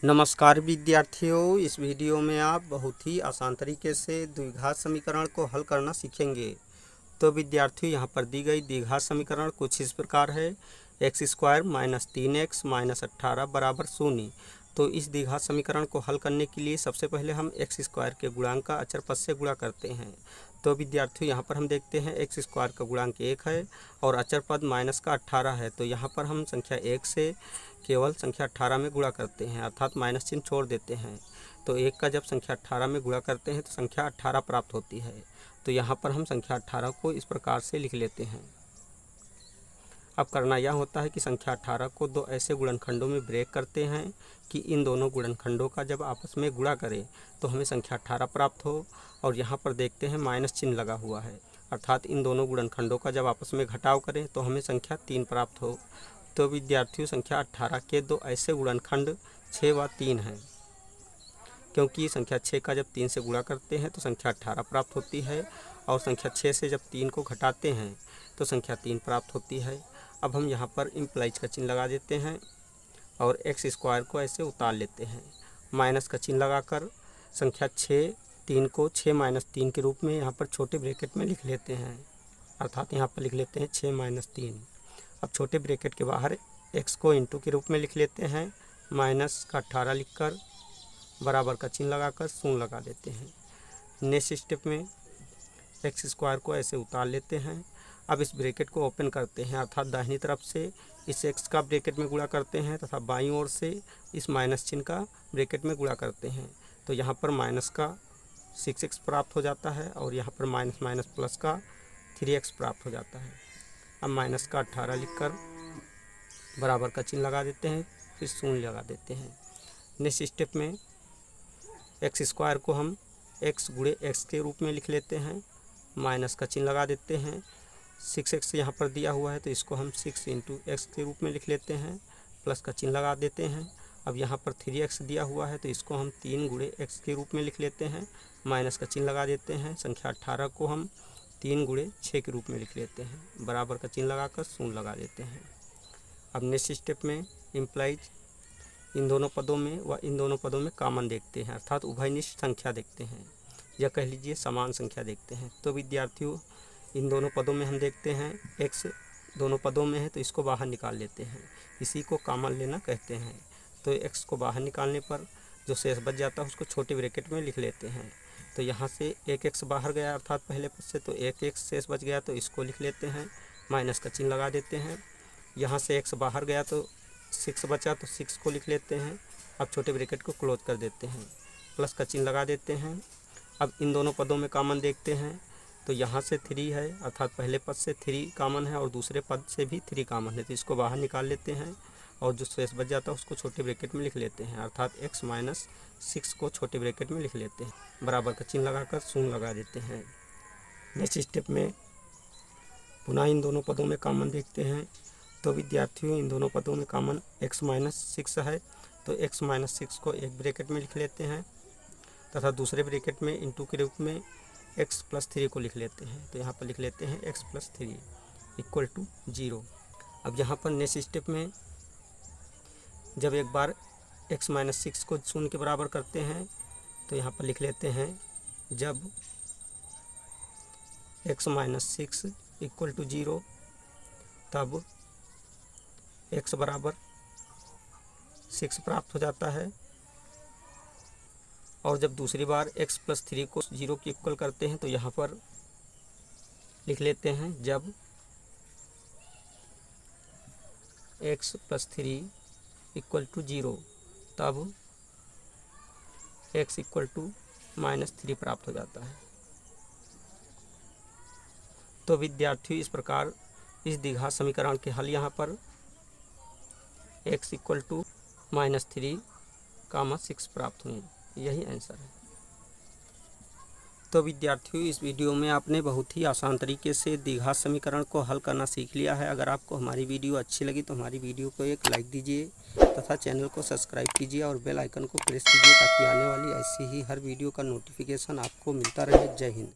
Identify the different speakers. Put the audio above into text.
Speaker 1: नमस्कार विद्यार्थियों, इस वीडियो में आप बहुत ही आसान तरीके से द्विघात समीकरण को हल करना सीखेंगे। तो विद्यार्थियों, यहाँ पर दी गई द्विघात समीकरण कुछ इस प्रकार है। X square minus 3x minus 18 बराबर 0। तो इस द्विघात समीकरण को हल करने के लिए सबसे पहले हम एक्स स्क्वायर के गुणांक का अचर पद से गुणा करते हैं। तो विद्यार्थियों, यहाँ पर हम देखते हैं एक्स स्क्वायर का गुणांक 1 है और अचर पद माइनस का 18 है। तो यहाँ पर हम संख्या 1 से केवल संख्या 18 में गुणा करते हैं, अर्थात माइनस चिन्ह छोड़ देते हैं। तो 1 का जब संख्या 18 में गुणा करते हैं तो संख्या 18 प्राप्त होती है। तो यहाँ पर हम संख्या 18 को इस प्रकार से लिख लेते हैं। अब करना यह होता है कि संख्या 18 को दो ऐसे गुणनखंडों में ब्रेक करते हैं कि इन दोनों गुणनखंडों का जब आपस में गुणा करें तो हमें संख्या 18 प्राप्त हो। और यहाँ पर देखते हैं माइनस चिन्ह लगा हुआ है, अर्थात इन दोनों गुणनखंडों का जब आपस में घटाव करें तो हमें संख्या 3 प्राप्त हो। तो विद्यार्थियों, संख्या 18 के दो ऐसे गुणनखंड 6 व 3 हैं, क्योंकि संख्या 6 का जब 3 से गुणा करते हैं तो संख्या 18 प्राप्त होती है और संख्या 6 से जब 3 को घटाते हैं तो संख्या 3 प्राप्त होती है। अब हम यहाँ पर इम्प्लाइज का चिन्ह लगा देते हैं और एक्स स्क्वायर को ऐसे उतार लेते हैं। माइनस का चिन्ह लगाकर संख्या 6 3 को 6 माइनस 3 के रूप में यहाँ पर छोटे ब्रैकेट में लिख लेते हैं, अर्थात यहाँ पर लिख लेते हैं 6 माइनस 3। अब छोटे ब्रैकेट के बाहर x को इंटू के रूप में लिख लेते हैं, माइनस का 18 लिखकर बराबर का चिन्ह लगाकर 0 लगा देते हैं। नेक्स्ट स्टेप में एक्स स्क्वायर को ऐसे उतार लेते हैं। अब इस ब्रैकेट को ओपन करते हैं, अर्थात दाहिनी तरफ से इस x का ब्रैकेट में गुणा करते हैं तथा बाईं ओर से इस माइनस चिन्ह का ब्रैकेट में गुणा करते हैं। तो यहाँ पर माइनस का 6x प्राप्त हो जाता है और यहाँ पर माइनस माइनस प्लस का 3x प्राप्त हो जाता है। अब माइनस का 18 लिखकर बराबर का चिन्ह लगा देते हैं, फिर 0 लगा देते हैं। नेक्स्ट स्टेप में एक्स स्क्वायर को हम x गुणे x के रूप में लिख लेते हैं, माइनस का चिन्ह लगा देते हैं। 6x यहाँ पर दिया हुआ है तो इसको हम 6 इंटू एक्स के रूप में लिख लेते हैं, प्लस का चिन्ह लगा देते हैं। अब यहाँ पर 3x दिया हुआ है तो इसको हम 3 गुणे x के रूप में लिख लेते हैं, माइनस का चिन्ह लगा देते हैं। संख्या 18 को हम 3 गुणे 6 के रूप में लिख लेते हैं, बराबर का चिन्ह लगाकर 0 लगा देते हैं। अब नेक्स्ट स्टेप में इम्प्लाइज इन दोनों पदों में व इन दोनों पदों में कॉमन देखते हैं, अर्थात उभयनिष्ठ संख्या देखते हैं या कह लीजिए समान संख्या देखते हैं। तो विद्यार्थियों, इन दोनों पदों में हम देखते हैं x दोनों पदों में है तो इसको बाहर निकाल लेते हैं, इसी को कॉमन लेना कहते हैं। तो x को बाहर निकालने पर जो शेष बच जाता है उसको छोटे ब्रैकेट में लिख लेते हैं। तो यहाँ से एक x बाहर गया अर्थात पहले पद से, तो एक x शेष बच गया तो इसको लिख लेते हैं, माइनस का चिन्ह लगा देते हैं। यहाँ से x बाहर गया तो 6 बचा तो 6 को लिख लेते हैं। अब छोटे ब्रैकेट को क्लोज कर देते हैं, प्लस का चिन्ह लगा देते हैं। अब इन दोनों पदों में कॉमन देखते हैं तो यहाँ से 3 है, अर्थात पहले पद से 3 कॉमन है और दूसरे पद से भी 3 कॉमन है, तो इसको बाहर निकाल लेते हैं और जो शेष बच जाता है उसको छोटे ब्रैकेट में लिख लेते हैं, अर्थात x माइनस 6 को छोटे ब्रैकेट में लिख लेते हैं, बराबर का चिन्ह लगाकर 0 लगा देते हैं। नेक्स्ट स्टेप में पुनः इन दोनों पदों में कॉमन देखते हैं। तो विद्यार्थियों, इन दोनों पदों में कॉमन x माइनस 6 है, तो x माइनस 6 को एक ब्रैकेट में लिख लेते हैं तथा दूसरे ब्रैकेट में इंटू के रूप में x प्लस 3 को लिख लेते हैं। तो यहाँ पर लिख लेते हैं x प्लस 3 इक्वल टू 0। अब यहाँ पर नेक्स्ट स्टेप में जब एक बार x माइनस 6 को 0 के बराबर करते हैं तो यहाँ पर लिख लेते हैं जब x माइनस 6 इक्वल टू 0 तब x बराबर 6 प्राप्त हो जाता है। और जब दूसरी बार x प्लस 3 को 0 की इक्वल करते हैं तो यहाँ पर लिख लेते हैं जब x प्लस 3 इक्वल टू 0 तब x इक्वल टू माइनस 3 प्राप्त हो जाता है। तो विद्यार्थियों, इस प्रकार इस द्विघात समीकरण के हल यहाँ पर x इक्वल टू माइनस 3 कामा 6 प्राप्त हुए, यही आंसर है। तो विद्यार्थियों, इस वीडियो में आपने बहुत ही आसान तरीके से द्विघात समीकरण को हल करना सीख लिया है। अगर आपको हमारी वीडियो अच्छी लगी तो हमारी वीडियो को एक लाइक दीजिए तथा चैनल को सब्सक्राइब कीजिए और बेल आइकन को प्रेस कीजिए ताकि आने वाली ऐसी ही हर वीडियो का नोटिफिकेशन आपको मिलता रहे। जय हिंद।